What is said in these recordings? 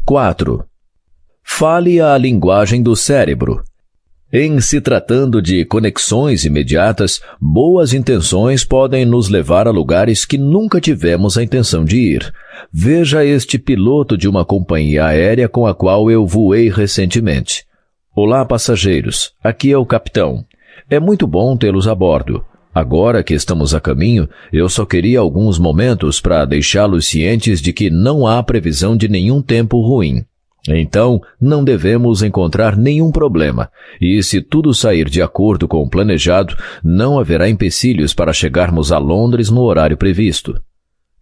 4. Fale a linguagem do cérebro. Em se tratando de conexões imediatas, boas intenções podem nos levar a lugares que nunca tivemos a intenção de ir. Veja este piloto de uma companhia aérea com a qual eu voei recentemente. Olá, passageiros. Aqui é o capitão. É muito bom tê-los a bordo. Agora que estamos a caminho, eu só queria alguns momentos para deixá-los cientes de que não há previsão de nenhum tempo ruim. Então, não devemos encontrar nenhum problema, e se tudo sair de acordo com o planejado, não haverá empecilhos para chegarmos a Londres no horário previsto.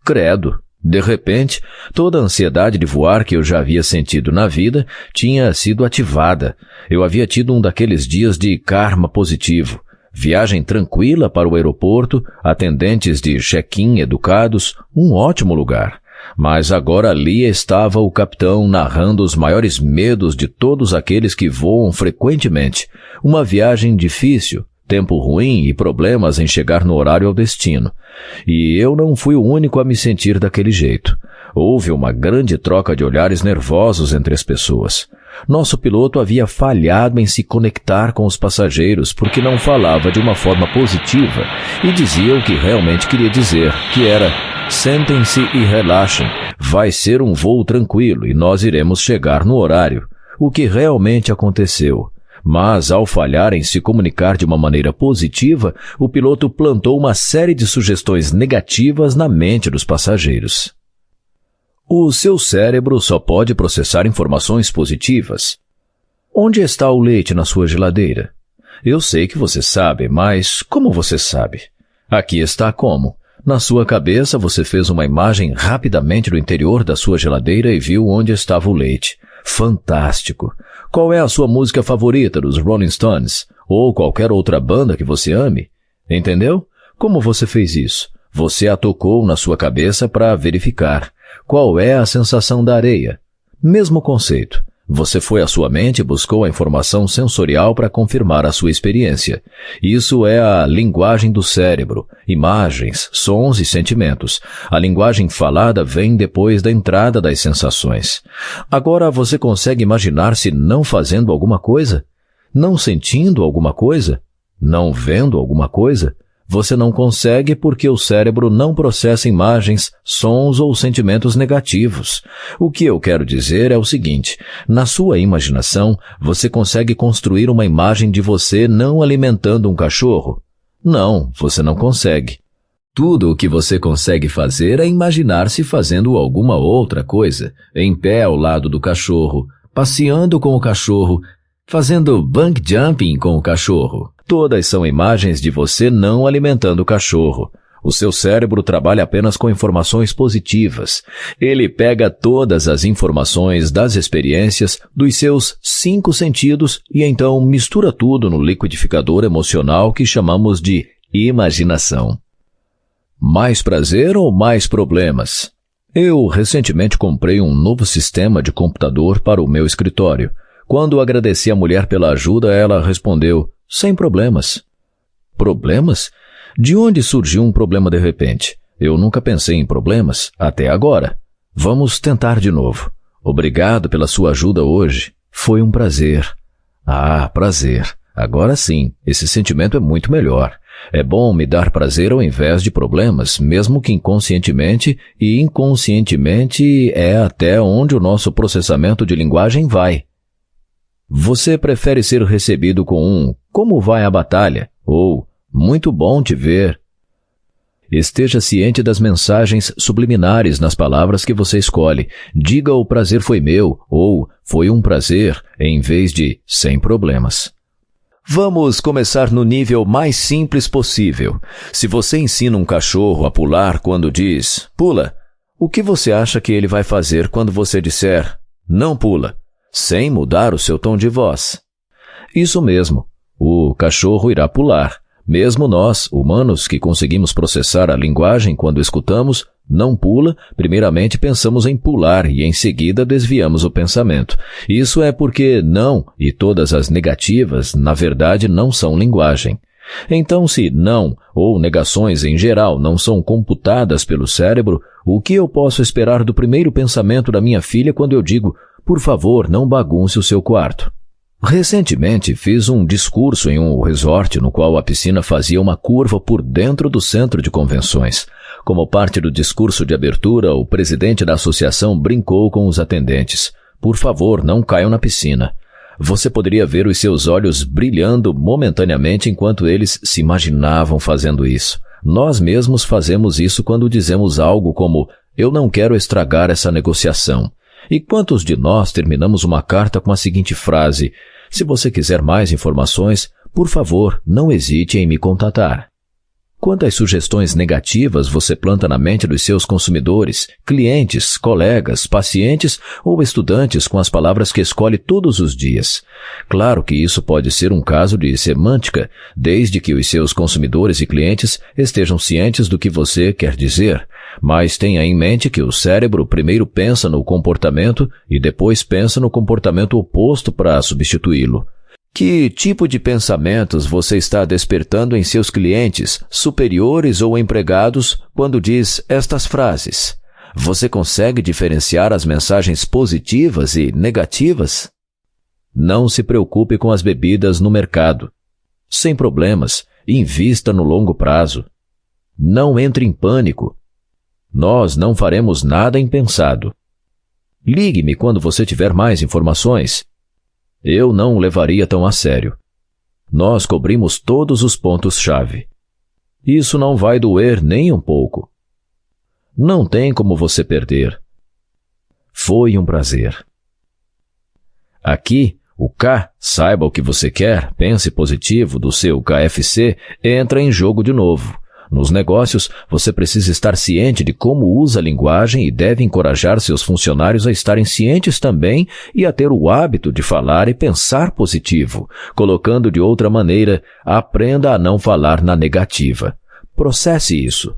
Credo! De repente, toda a ansiedade de voar que eu já havia sentido na vida tinha sido ativada. Eu havia tido um daqueles dias de karma positivo. Viagem tranquila para o aeroporto, atendentes de check-in educados, um ótimo lugar. Mas agora ali estava o capitão narrando os maiores medos de todos aqueles que voam frequentemente. Uma viagem difícil, tempo ruim e problemas em chegar no horário ao destino. E eu não fui o único a me sentir daquele jeito. Houve uma grande troca de olhares nervosos entre as pessoas. Nosso piloto havia falhado em se conectar com os passageiros porque não falava de uma forma positiva e dizia o que realmente queria dizer, que era: sentem-se e relaxem, vai ser um voo tranquilo e nós iremos chegar no horário. O que realmente aconteceu. Mas, ao falhar em se comunicar de uma maneira positiva, o piloto plantou uma série de sugestões negativas na mente dos passageiros. O seu cérebro só pode processar informações positivas. Onde está o leite na sua geladeira? Eu sei que você sabe, mas como você sabe? Aqui está como. Na sua cabeça, você fez uma imagem rapidamente do interior da sua geladeira e viu onde estava o leite. Fantástico! Qual é a sua música favorita dos Rolling Stones? Ou qualquer outra banda que você ame? Entendeu? Como você fez isso? Você a tocou na sua cabeça para verificar. Qual é a sensação da areia? Mesmo conceito. Você foi à sua mente e buscou a informação sensorial para confirmar a sua experiência. Isso é a linguagem do cérebro, imagens, sons e sentimentos. A linguagem falada vem depois da entrada das sensações. Agora você consegue imaginar-se não fazendo alguma coisa? Não sentindo alguma coisa? Não vendo alguma coisa? Você não consegue porque o cérebro não processa imagens, sons ou sentimentos negativos. O que eu quero dizer é o seguinte: na sua imaginação, você consegue construir uma imagem de você não alimentando um cachorro? Não, você não consegue. Tudo o que você consegue fazer é imaginar-se fazendo alguma outra coisa, em pé ao lado do cachorro, passeando com o cachorro, fazendo bungee jumping com o cachorro. Todas são imagens de você não alimentando o cachorro. O seu cérebro trabalha apenas com informações positivas. Ele pega todas as informações das experiências dos seus 5 sentidos e então mistura tudo no liquidificador emocional que chamamos de imaginação. Mais prazer ou mais problemas? Eu recentemente comprei um novo sistema de computador para o meu escritório. Quando agradeci a mulher pela ajuda, ela respondeu: sem problemas. Problemas? De onde surgiu um problema de repente? Eu nunca pensei em problemas, até agora. Vamos tentar de novo. Obrigado pela sua ajuda hoje. Foi um prazer. Ah, prazer. Agora sim, esse sentimento é muito melhor. É bom me dar prazer ao invés de problemas, mesmo que inconscientemente, e inconscientemente é até onde o nosso processamento de linguagem vai. Você prefere ser recebido com um "como vai a batalha?" ou "muito bom te ver"? Esteja ciente das mensagens subliminares nas palavras que você escolhe. Diga "o prazer foi meu" ou "foi um prazer", em vez de "sem problemas". Vamos começar no nível mais simples possível. Se você ensina um cachorro a pular quando diz "pula", o que você acha que ele vai fazer quando você disser "não pula", sem mudar o seu tom de voz? Isso mesmo, o cachorro irá pular. Mesmo nós, humanos, que conseguimos processar a linguagem quando escutamos "não pula", primeiramente pensamos em pular e em seguida desviamos o pensamento. Isso é porque não e todas as negativas, na verdade, não são linguagem. Então, se não ou negações em geral não são computadas pelo cérebro, o que eu posso esperar do primeiro pensamento da minha filha quando eu digo por favor, não bagunce o seu quarto. Recentemente, fiz um discurso em um resort no qual a piscina fazia uma curva por dentro do centro de convenções. Como parte do discurso de abertura, o presidente da associação brincou com os atendentes. Por favor, não caiam na piscina. Você poderia ver os seus olhos brilhando momentaneamente enquanto eles se imaginavam fazendo isso. Nós mesmos fazemos isso quando dizemos algo como, eu não quero estragar essa negociação. E quantos de nós terminamos uma carta com a seguinte frase, se você quiser mais informações, por favor, não hesite em me contatar. Quantas sugestões negativas você planta na mente dos seus consumidores, clientes, colegas, pacientes ou estudantes com as palavras que escolhe todos os dias? Claro que isso pode ser um caso de semântica, desde que os seus consumidores e clientes estejam cientes do que você quer dizer. Mas tenha em mente que o cérebro primeiro pensa no comportamento e depois pensa no comportamento oposto para substituí-lo. Que tipo de pensamentos você está despertando em seus clientes, superiores ou empregados quando diz estas frases? Você consegue diferenciar as mensagens positivas e negativas? Não se preocupe com as bebidas no mercado. Sem problemas, invista no longo prazo. Não entre em pânico. Nós não faremos nada impensado. Ligue-me quando você tiver mais informações. Eu não o levaria tão a sério. Nós cobrimos todos os pontos-chave. Isso não vai doer nem um pouco. Não tem como você perder. Foi um prazer. Aqui, o K, saiba o que você quer, pense positivo do seu KFC, entra em jogo de novo. Nos negócios, você precisa estar ciente de como usa a linguagem e deve encorajar seus funcionários a estarem cientes também e a ter o hábito de falar e pensar positivo. Colocando de outra maneira, aprenda a não falar na negativa. Processe isso.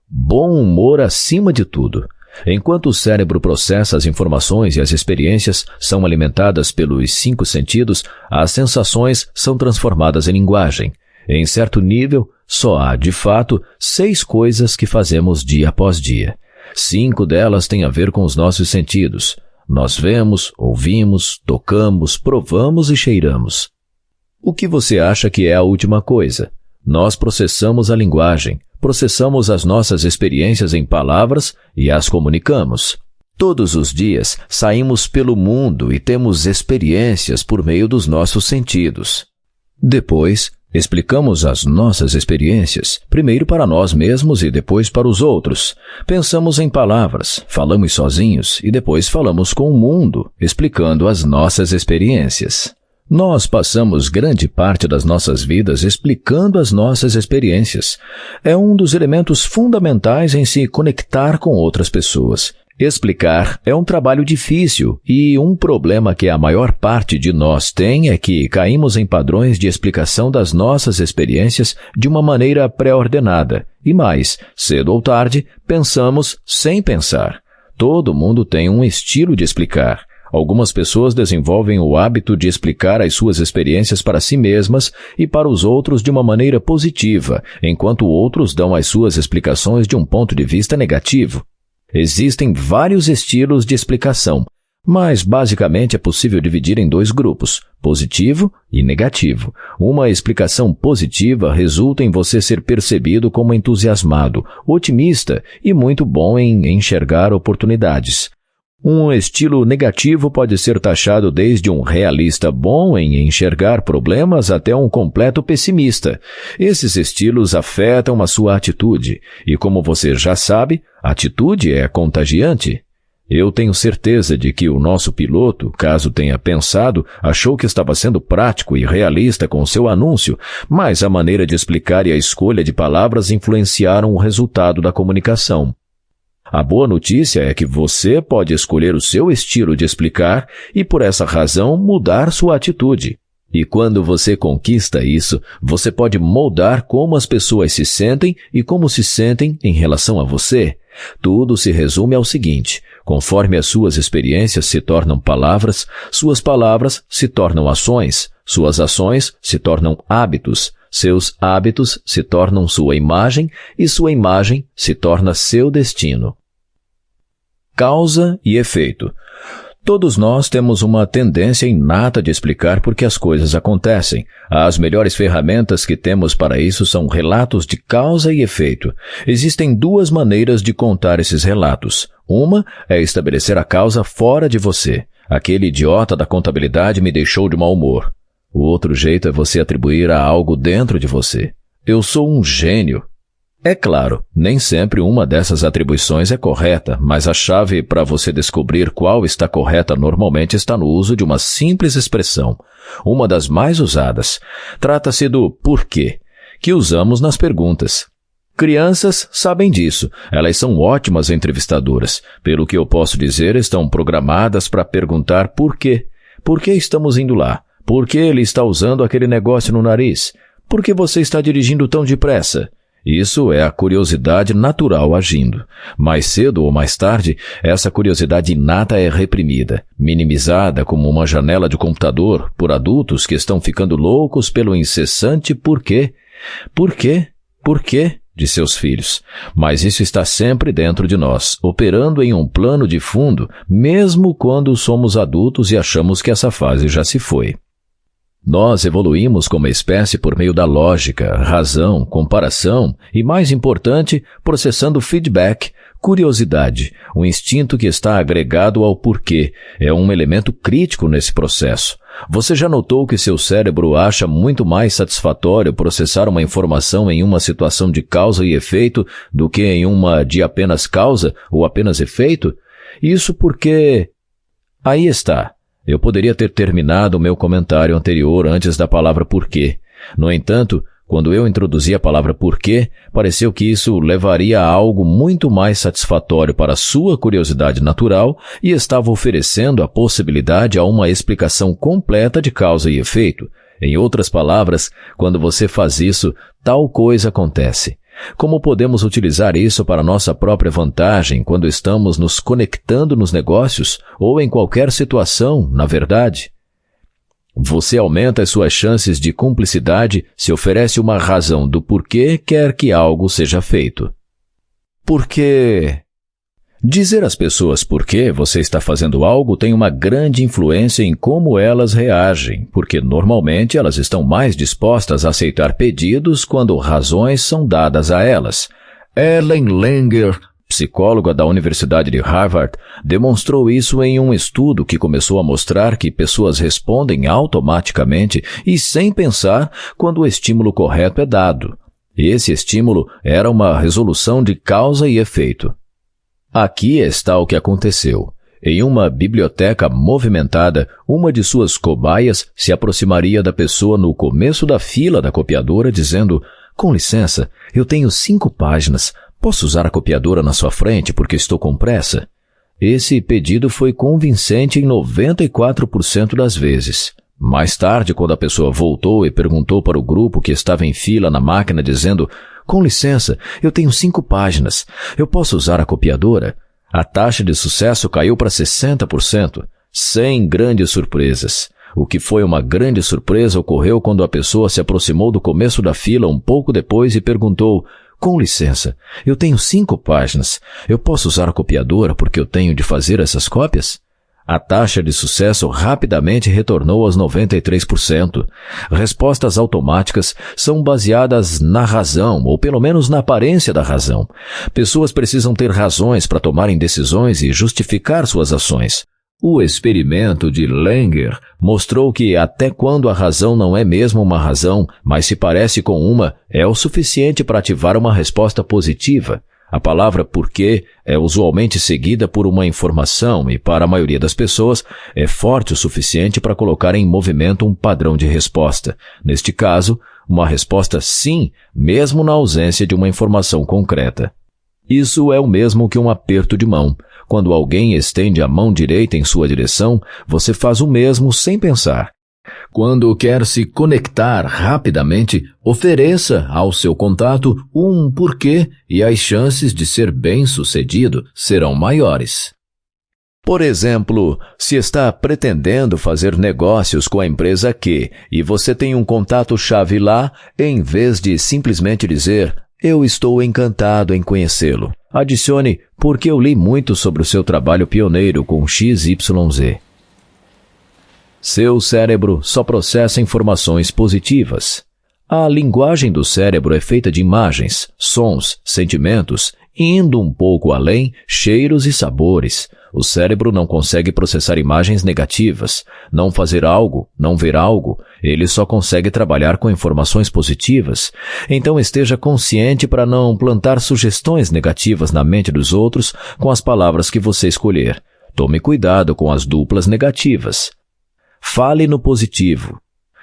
Bom humor acima de tudo. Enquanto o cérebro processa as informações e as experiências são alimentadas pelos 5 sentidos, as sensações são transformadas em linguagem. Em certo nível, só há, de fato, 6 coisas que fazemos dia após dia. 5 delas têm a ver com os nossos sentidos. Nós vemos, ouvimos, tocamos, provamos e cheiramos. O que você acha que é a última coisa? Nós processamos a linguagem, processamos as nossas experiências em palavras e as comunicamos. Todos os dias, saímos pelo mundo e temos experiências por meio dos nossos sentidos. Depois, explicamos as nossas experiências, primeiro para nós mesmos e depois para os outros. Pensamos em palavras, falamos sozinhos e depois falamos com o mundo, explicando as nossas experiências. Nós passamos grande parte das nossas vidas explicando as nossas experiências. É um dos elementos fundamentais em se conectar com outras pessoas. Explicar é um trabalho difícil e um problema que a maior parte de nós tem é que caímos em padrões de explicação das nossas experiências de uma maneira pré-ordenada. E mais, cedo ou tarde, pensamos sem pensar. Todo mundo tem um estilo de explicar. Algumas pessoas desenvolvem o hábito de explicar as suas experiências para si mesmas e para os outros de uma maneira positiva, enquanto outros dão as suas explicações de um ponto de vista negativo. Existem vários estilos de explicação, mas basicamente é possível dividir em 2 grupos, positivo e negativo. Uma explicação positiva resulta em você ser percebido como entusiasmado, otimista e muito bom em enxergar oportunidades. Um estilo negativo pode ser taxado desde um realista bom em enxergar problemas até um completo pessimista. Esses estilos afetam a sua atitude, e como você já sabe, atitude é contagiante. Eu tenho certeza de que o nosso piloto, caso tenha pensado, achou que estava sendo prático e realista com seu anúncio, mas a maneira de explicar e a escolha de palavras influenciaram o resultado da comunicação. A boa notícia é que você pode escolher o seu estilo de explicar e, por essa razão, mudar sua atitude. E quando você conquista isso, você pode moldar como as pessoas se sentem e como se sentem em relação a você. Tudo se resume ao seguinte: conforme as suas experiências se tornam palavras, suas palavras se tornam ações, suas ações se tornam hábitos, seus hábitos se tornam sua imagem e sua imagem se torna seu destino. Causa e efeito. Todos nós temos uma tendência inata de explicar por que as coisas acontecem. As melhores ferramentas que temos para isso são relatos de causa e efeito. Existem duas maneiras de contar esses relatos. Uma é estabelecer a causa fora de você. Aquele idiota da contabilidade me deixou de mau humor. O outro jeito é você atribuir a algo dentro de você. Eu sou um gênio. É claro, nem sempre uma dessas atribuições é correta, mas a chave para você descobrir qual está correta normalmente está no uso de uma simples expressão, uma das mais usadas. Trata-se do porquê, que usamos nas perguntas. Crianças sabem disso, elas são ótimas entrevistadoras. Pelo que eu posso dizer, estão programadas para perguntar por quê. Por que estamos indo lá? Por que ele está usando aquele negócio no nariz? Por que você está dirigindo tão depressa? Isso é a curiosidade natural agindo. Mais cedo ou mais tarde, essa curiosidade inata é reprimida, minimizada como uma janela de computador por adultos que estão ficando loucos pelo incessante porquê. Porquê de seus filhos. Mas isso está sempre dentro de nós, operando em um plano de fundo, mesmo quando somos adultos e achamos que essa fase já se foi. Nós evoluímos como espécie por meio da lógica, razão, comparação e, mais importante, processando feedback, curiosidade, um instinto que está agregado ao porquê. É um elemento crítico nesse processo. Você já notou que seu cérebro acha muito mais satisfatório processar uma informação em uma situação de causa e efeito do que em uma de apenas causa ou apenas efeito? Isso porque... Aí está. Eu poderia ter terminado o meu comentário anterior antes da palavra porquê. No entanto, quando eu introduzi a palavra porquê, pareceu que isso levaria a algo muito mais satisfatório para a sua curiosidade natural e estava oferecendo a possibilidade a uma explicação completa de causa e efeito. Em outras palavras, quando você faz isso, tal coisa acontece. Como podemos utilizar isso para nossa própria vantagem quando estamos nos conectando nos negócios ou em qualquer situação, na verdade? Você aumenta as suas chances de cumplicidade se oferece uma razão do porquê quer que algo seja feito. Porque... Dizer às pessoas por que você está fazendo algo tem uma grande influência em como elas reagem, porque normalmente elas estão mais dispostas a aceitar pedidos quando razões são dadas a elas. Ellen Langer, psicóloga da Universidade de Harvard, demonstrou isso em um estudo que começou a mostrar que pessoas respondem automaticamente e sem pensar quando o estímulo correto é dado. Esse estímulo era uma resolução de causa e efeito. Aqui está o que aconteceu. Em uma biblioteca movimentada, uma de suas cobaias se aproximaria da pessoa no começo da fila da copiadora dizendo: "Com licença, eu tenho 5 páginas. Posso usar a copiadora na sua frente porque estou com pressa?" Esse pedido foi convincente em 94% das vezes. Mais tarde, quando a pessoa voltou e perguntou para o grupo que estava em fila na máquina dizendo: "Com licença, eu tenho 5 páginas. Eu posso usar a copiadora?" A taxa de sucesso caiu para 60%, sem grandes surpresas. O que foi uma grande surpresa ocorreu quando a pessoa se aproximou do começo da fila um pouco depois e perguntou: "Com licença, eu tenho 5 páginas. Eu posso usar a copiadora porque eu tenho de fazer essas cópias?" A taxa de sucesso rapidamente retornou aos 93%. Respostas automáticas são baseadas na razão, ou pelo menos na aparência da razão. Pessoas precisam ter razões para tomarem decisões e justificar suas ações. O experimento de Langer mostrou que até quando a razão não é mesmo uma razão, mas se parece com uma, é o suficiente para ativar uma resposta positiva. A palavra porquê é usualmente seguida por uma informação e, para a maioria das pessoas, é forte o suficiente para colocar em movimento um padrão de resposta. Neste caso, uma resposta sim, mesmo na ausência de uma informação concreta. Isso é o mesmo que um aperto de mão. Quando alguém estende a mão direita em sua direção, você faz o mesmo sem pensar. Quando quer se conectar rapidamente, ofereça ao seu contato um porquê e as chances de ser bem-sucedido serão maiores. Por exemplo, se está pretendendo fazer negócios com a empresa Q e você tem um contato-chave lá, em vez de simplesmente dizer Eu estou encantado em conhecê-lo. Adicione, porque eu li muito sobre o seu trabalho pioneiro com XYZ. Seu cérebro só processa informações positivas. A linguagem do cérebro é feita de imagens, sons, sentimentos, indo um pouco além, cheiros e sabores. O cérebro não consegue processar imagens negativas, não fazer algo, não ver algo. Ele só consegue trabalhar com informações positivas. Então esteja consciente para não plantar sugestões negativas na mente dos outros com as palavras que você escolher. Tome cuidado com as duplas negativas. Fale no positivo.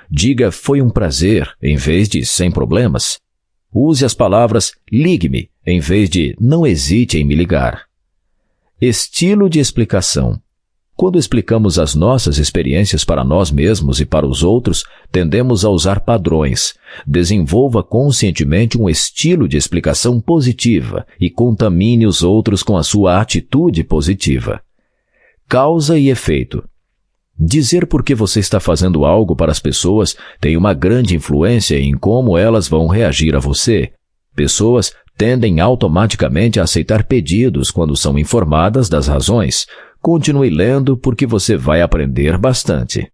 Diga foi um prazer em vez de sem problemas. Use as palavras ligue-me em vez de não hesite em me ligar. Estilo de explicação. Quando explicamos as nossas experiências para nós mesmos e para os outros, tendemos a usar padrões. Desenvolva conscientemente um estilo de explicação positiva e contamine os outros com a sua atitude positiva. Causa e efeito. Dizer por que você está fazendo algo para as pessoas tem uma grande influência em como elas vão reagir a você. Pessoas tendem automaticamente a aceitar pedidos quando são informadas das razões. Continue lendo porque você vai aprender bastante.